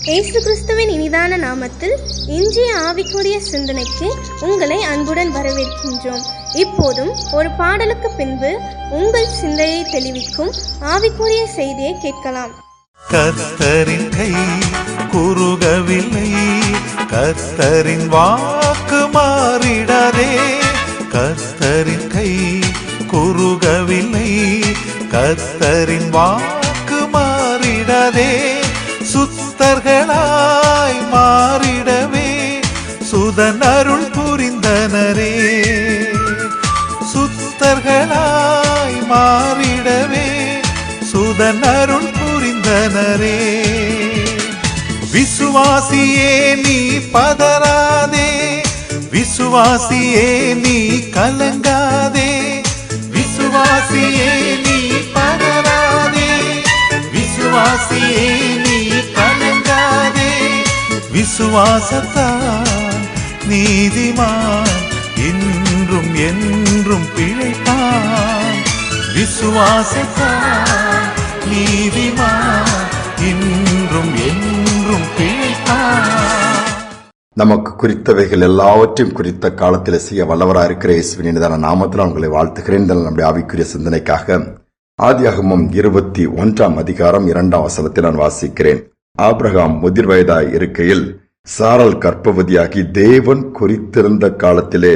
இயேசு கிறிஸ்துவின் இனிதான நாமத்தில் இன்றைய ஆவிக்குரிய சிந்தனைக்கு உங்களை அன்புடன் வரவேற்கின்றோம். இப்போதும் ஒரு பாடலுக்கு பின்பு உங்கள் சிந்தையை தெளிவிக்கும் ஆவிக்குரிய செய்தியை கேட்கலாம். கர்த்தரின் கை குறுகவில்லை, கர்த்தரின் வாக்கு மாறிடாதே. கர்த்தரின் கை குறுகவில்லை, கர்த்தரின் வாக்கு மாறிடாதே. சுத்தர்களாய் மாறிடவே சுதன் அருள் புரிந்தனரே. சுத்தர்களாய் மாறிடவே சுதன் அருள் புரிந்தனரே. விசுவாசியே நீ பதறாதே, விசுவாசியே நீ கலங்காதே. விசுவாசியே நீ பதறாதே, விசுவாசியே நீ கலங்காதே. விசுவாசத்தால் நீதிமான் இன்றும் என்றும் பிழைப்பான். விசுவாசத்தால் நீதிமான் இன்றும் என்றும் பிழைப்பான். நமக்கு குறித்தவைகள் எல்லாவற்றையும் குறித்த காலத்தில் செய்ய வல்லவராக இருக்கிற இயேசுவின் இனிதான நாமத்தில் உங்களை வாழ்த்துகிறேன். நம்முடைய ஆவிக்குரிய சிந்தனைக்காக ஆதியாகமம் 21 அதிகாரம் 2 வசனத்தில் நான் வாசிக்கிறேன். ஆபிரகாம் முதிர் வயதாய் இருக்கையில் சாராள் கர்ப்பவதியாகி தேவன் குறித்திருந்த காலத்திலே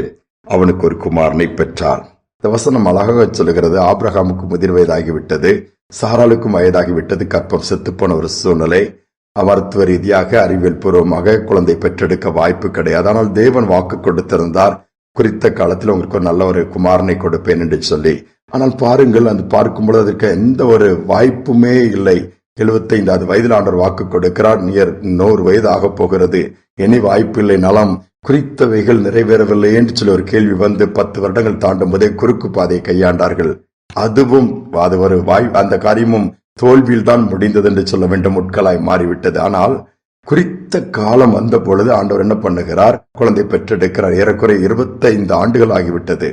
அவனுக்கு ஒரு குமாரனை பெற்றாள். இந்த வசனம் அழகாக சொல்லுகிறது. ஆபிரகாமுக்கு முதிர் வயதாகிவிட்டது, சாராளுக்கும் வயதாகிவிட்டது, கற்பம் செத்துப்போன ஒரு சூழ்நிலை. மருத்துவ ரீதியாக அறிவியல் பூர்வமாக குழந்தை பெற்றெடுக்க வாய்ப்பு கிடையாது. ஆனால் தேவன் வாக்கு கொடுத்திருந்தார், குறித்த காலத்தில் உங்களுக்கு ஒரு நல்ல ஒரு குமாரனை கொடுப்பேன் என்று சொல்லி. ஆனால் பாருங்கள், அது பார்க்கும்போது அதற்கு எந்த ஒரு வாய்ப்புமே இல்லை. 75வது வயதில் ஆண்டவர் வாக்கு கொடுக்கிறார். 100 வயது ஆக போகிறது, இனி வாய்ப்பு இல்லை. நலம் குறித்தவைகள் நிறைவேறவில்லை என்று சொல்லி ஒரு கேள்வி வந்து 10 வருடங்கள் தாண்டும் போதே குறுக்கு பாதையை கையாண்டார்கள். அதுவும் அது ஒரு அந்த காரியமும் தோல்வியில் தான் முடிந்தது என்று சொல்ல வேண்டும். முட்களாய் மாறிவிட்டது. ஆனால் குறித்த காலம் வந்த பொழுது ஆண்டவர் என்ன பண்ணுகிறார்? குழந்தை பெற்றெடுக்கிறார். ஏறக்குறைய 25 ஆண்டுகள் ஆகிவிட்டது.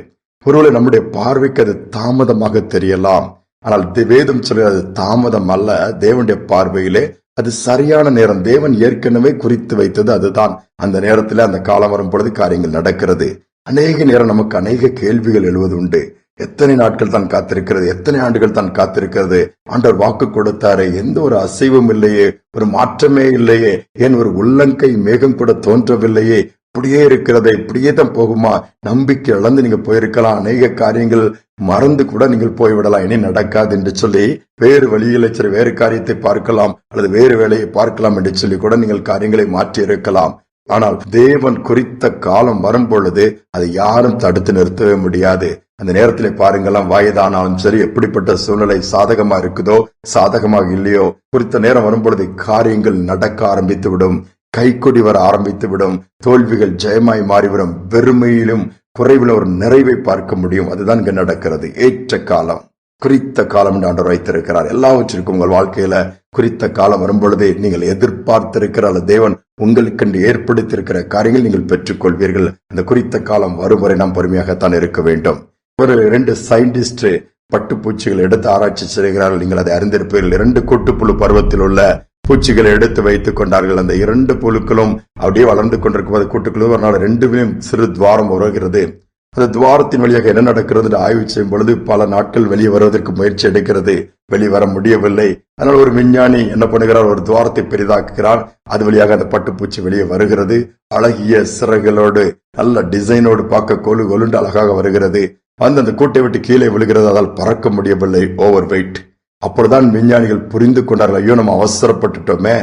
ஒருவேளை நம்முடைய பார்வைக்கு அது தாமதமாக தெரியலாம், ஆனால் வேதம் சொல்கிறது தாமதம் அல்ல. தேவனுடைய பார்வையிலே அது சரியான நேரம். தேவன் ஏற்கனவே குறித்து வைத்தது அதுதான். அந்த நேரத்தில் அந்த காலம் வரும் பொழுது காரியங்கள் நடக்கிறது. அநேக நேரம் நமக்கு அநேக கேள்விகள் எழுவது உண்டு. எத்தனை நாட்கள் தான் காத்திருக்கிறது, எத்தனை ஆண்டுகள் தான் காத்திருக்கிறது? ஆண்டவர் வாக்கு கொடுத்தாரே, எந்த ஒரு அசைவும் இல்லையே, ஒரு மாற்றமே இல்லையே, ஏன் ஒரு உள்ளங்கை மேகம் கூட தோன்றவில்லையே, இப்படியே இருக்கிறதே, இப்படியே தான் போகுமா? நம்பிக்கை இழந்து நீங்க போயிருக்கலாம். அநேக காரியங்கள் மறந்து கூட நீங்கள் போய்விடலாம். இனி நடக்காது என்று சொல்லி வேறு வழியில் சரி வேறு காரியத்தை பார்க்கலாம் அல்லது வேறு வேலையை பார்க்கலாம் என்று சொல்லி கூட நீங்கள் காரியங்களை மாற்றி இருக்கலாம். ஆனால் தேவன் குறித்த காலம் வரும் பொழுது அதை யாரும் தடுத்து நிறுத்தவே முடியாது. அந்த நேரத்திலே பாருங்களாம், வயதானாலும் சரி, எப்படிப்பட்ட சூழ்நிலை சாதகமா இருக்குதோ சாதகமாக இல்லையோ, குறித்த நேரம் வரும் பொழுது காரியங்கள் நடக்க ஆரம்பித்து விடும், கைகொடி வர ஆரம்பித்து விடும், தோல்விகள் ஜெயமாய் மாறிவிடும், வெறுமையிலும் குறைவில் ஒரு நிறைவை பார்க்க முடியும். அதுதான் இங்க நடக்கிறது. ஏற்ற காலம், குறித்த காலம் என்று ஆண்டவர் வைத்திருக்கிறார். எல்லாவற்றிற்கும் உங்கள் வாழ்க்கையில குறித்த காலம் வரும் பொழுதே நீங்கள் எதிர்பார்த்திருக்கிற அல்லது தேவன் உங்களுக்கு ஏற்படுத்தியிருக்கிற காரியங்கள் நீங்கள் பெற்றுக்கொள்வீர்கள். அந்த குறித்த காலம் வரும் வரை நாம் பொறுமையாகத்தான் இருக்க வேண்டும். ஒரு 2 சயின்டிஸ்ட் பட்டுப்பூச்சிகள் எடுத்து ஆராய்ச்சி செய்கிறார்கள். நீங்கள் அதை அறிந்திருப்பீர்கள். 2 கூட்டுப்புழு பருவத்தில் உள்ள பூச்சிகளை எடுத்து வைத்துக் கொண்டார்கள். அந்த 2 புழுக்களும் அப்படியே வளர்ந்து கொண்டிருக்கும் போது கூட்டுக்குழு ஒரு நாள் 2 சிறு துவாரம் வருகிறது. அந்த துவாரத்தின் வழியாக என்ன நடக்கிறது ஆய்வு செய்யும் பொழுது பல நாட்கள் வெளியே வருவதற்கு முயற்சி எடுக்கிறது, வெளிவர முடியவில்லை. அதனால் ஒரு விஞ்ஞானி என்ன பண்ணுகிறார்? ஒரு துவாரத்தை பெரிதாக்குகிறார். அது வழியாக அந்த பட்டுப்பூச்சி வெளியே வருகிறது. அழகிய சிறகுகளோடு நல்ல டிசைனோடு பார்க்க கொலு கொலுண்டு அழகாக வருகிறது. அந்த கூட்டை விட்டு கீழே விழுகிறது. அதால் பறக்க முடியவில்லை, ஓவர் வெயிட். அப்பொழுதுதான் விஞ்ஞானிகள் புரிந்து கொண்டார்கள், ஐயோ நம்ம அவசரப்பட்டுட்டோமே,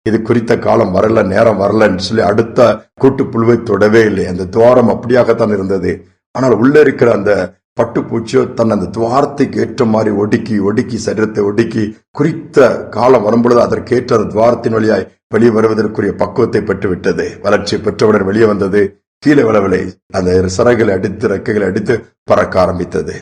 இது குறித்த காலம் வரல, நேரம் வரலன்னு சொல்லி அடுத்த கூட்டுப்புழுவை தொடவே இல்லை. அந்த துவாரம் அப்படியாகத்தான் இருந்தது. ஆனால் உள்ள இருக்கிற அந்த பட்டுப்பூச்சியோ தன் அந்த துவாரத்துக்கு ஏற்ற மாதிரி ஒடுக்கி சரீரத்தை ஒடுக்கி குறித்த காலம் வரும்பொழுது அதற்கேற்ற அந்த துவாரத்தின் வழியாய் வெளியே வருவதற்குரிய பக்குவத்தை பெற்றுவிட்டது. வளர்ச்சி பெற்றவுடன் வெளியே வந்தது. கீழே விழவில்லை. அந்த சிறகுகளை அடித்து ரெக்கைகளை அடித்து பறக்க ஆரம்பித்தது.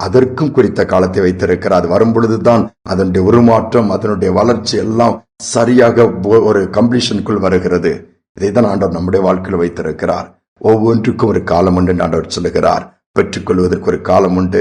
அதற்கும் குறித்த காலத்தை வைத்திருக்கிறார். அது வரும்பொழுதுதான் அதனுடைய உருமாற்றம், அதனுடைய வளர்ச்சி எல்லாம் சரியாக ஒரு கம்ப்ளீஷனுக்குள் வருகிறது. இதைதான் ஆண்டவர் நம்முடைய வாழ்க்கையில் வைத்திருக்கிறார். ஒவ்வொன்றுக்கும் ஒரு காலம் உண்டு ஆண்டவர் சொல்லுகிறார். பெற்றுக்கொள்வதற்கு ஒரு காலம் உண்டு,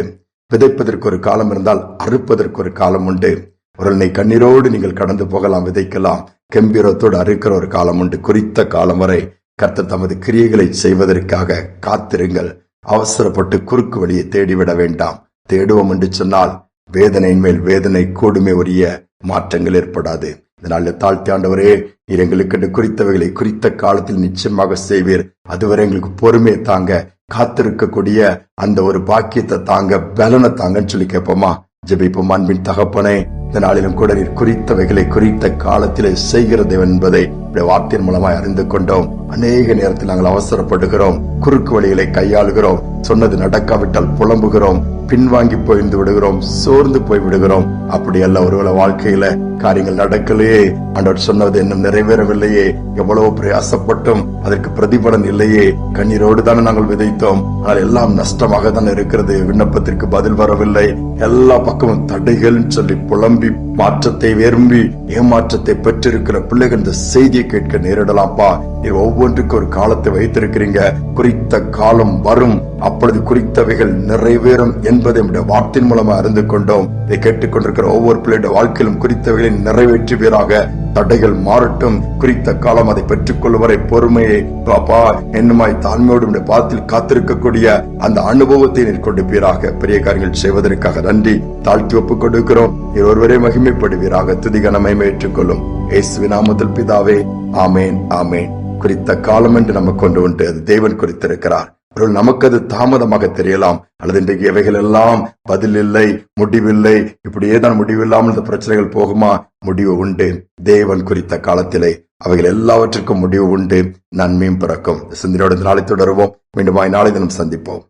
விதைப்பதற்கு ஒரு காலம் இருந்தால் அறுப்பதற்கு ஒரு காலம் உண்டு. ஒரு கண்ணீரோடு நீங்கள் கடந்து போகலாம், விதைக்கலாம். கம்பீரத்தோடு அறுக்கிற ஒரு காலம் உண்டு. குறித்த காலம் வரை கர்த்தர் தமது கிரியைகளை செய்வதற்காக காத்திருங்கள். அவசரப்பட்டு குறுக்கு வழியை தேடிவிட வேண்டாம். தேடுவோம் என்று சொன்னால் வேதனையின் மேல் வேதனை கூடுமே உரிய மாற்றங்கள் ஏற்படாது. இதனால தாழ்த்தி ஆண்டவரே, நீர் எங்களுக்கு குறித்தவைகளை குறித்த காலத்தில் நிச்சயமாக செய்வீர். அதுவரை எங்களுக்கு பொறுமையை தாங்க, காத்திருக்கக்கூடிய அந்த ஒரு பாக்கியத்தை தாங்க, பலனை தாங்கன்னு சொல்லி கேட்போமா? ஜெபிப்போம். அன்பின் தகப்பனே, இந்த நாளிலும் கூட நீர் குறித்தவைகளை குறித்த காலத்திலே செய்கிற தேவன் என்பதை வார்த்தையின் மூலமாய் அறிந்து கொண்டோம். அநேக நேரத்தில் நாங்கள் அவசரப்படுகிறோம், குறுக்கு வழிகளை கையாளுகிறோம், சொன்னது நடக்காவிட்டால் புலம்புகிறோம், பின்வாங்கி போயிருந்து விடுகிறோம், சோர்ந்து போய் விடுகிறோம். அப்படி அல்ல, ஒருவேளை வாழ்க்கையில காரியங்கள் நடக்கலையே, ஆண்டவர் சொன்னது இன்னும் நிறைவேறவில்லையே, எவ்வளவு பிரயாசப்பட்டும் அதற்கு பிரதிபலன் இல்லையே, கண்ணீரோடு தானே நாங்கள் விதைத்தோம், ஆனால் எல்லாம் நஷ்டமாக தான் இருக்கிறது, விண்ணப்பத்திற்கு பதில் வரவில்லை, எல்லா பக்கமும் தடைகள் சொல்லி புலம்பி மாற்றத்தை விரும்பி ஏமாற்றத்தை பெற்றிருக்கிற பிள்ளைகள் இந்த செய்தியை கேட்க நேரிடலாம்ப்பா. நீர் ஒவ்வொன்றுக்கு ஒரு காலத்தை வைத்திருக்கிறீங்க. குறித்த காலம் வரும், அப்பொழுது குறித்தவைகள் நிறைவேறும் என்பதை வார்த்தையின் மூலமா அறிந்து கொண்டோம். இதை கேட்டுக்கொண்டிருக்கிற ஒவ்வொரு பிள்ளையுடைய வாழ்க்கையிலும் குறித்தவைகளை நிறைவேற்றுவீராக. தடைகள் மாறட்டும், குறித்த காலம் அதை பெற்றுக் கொள்ளும் வரை பொறுமையை பாப்பா என்னுமாய் தாழ்மையோடு பாதத்தில் காத்திருக்கக்கூடிய அந்த அனுபவத்தை நீர் கொடுப்பீராக. பெரிய காரியங்கள் செய்வதற்காக நன்றி. தாழ்த்தி ஒப்புக் கொடுக்கிறோம். நீர் ஒருவரே மகிமைப்படுவீராக. துதிகன மகிமை ஏற்றுக்கொள்ளும் இயேசுவின் நாமத்தில் பிதாவே, ஆமேன் ஆமேன். குறித்த காலம் என்று நமக்கு கொண்டு உண்டு, அது தேவன் குறித்திருக்கிறார். நமக்கு அது தாமதமாக தெரியலாம், அல்லது இன்றைக்கு இவைகள் எல்லாம் பதில் இல்லை, முடிவில்லை, இப்படியே தான் முடிவில்லாமல் இந்த பிரச்சனைகள் போகுமா? முடிவு உண்டு. தேவன் குறித்த காலத்திலே அவைகள் எல்லாவற்றிற்கும் முடிவு உண்டு. நன்மையும் பிறக்கும். சிந்தனையோடு நாளை தொடருவோம். மீண்டும் நாளை தினம் சந்திப்போம்.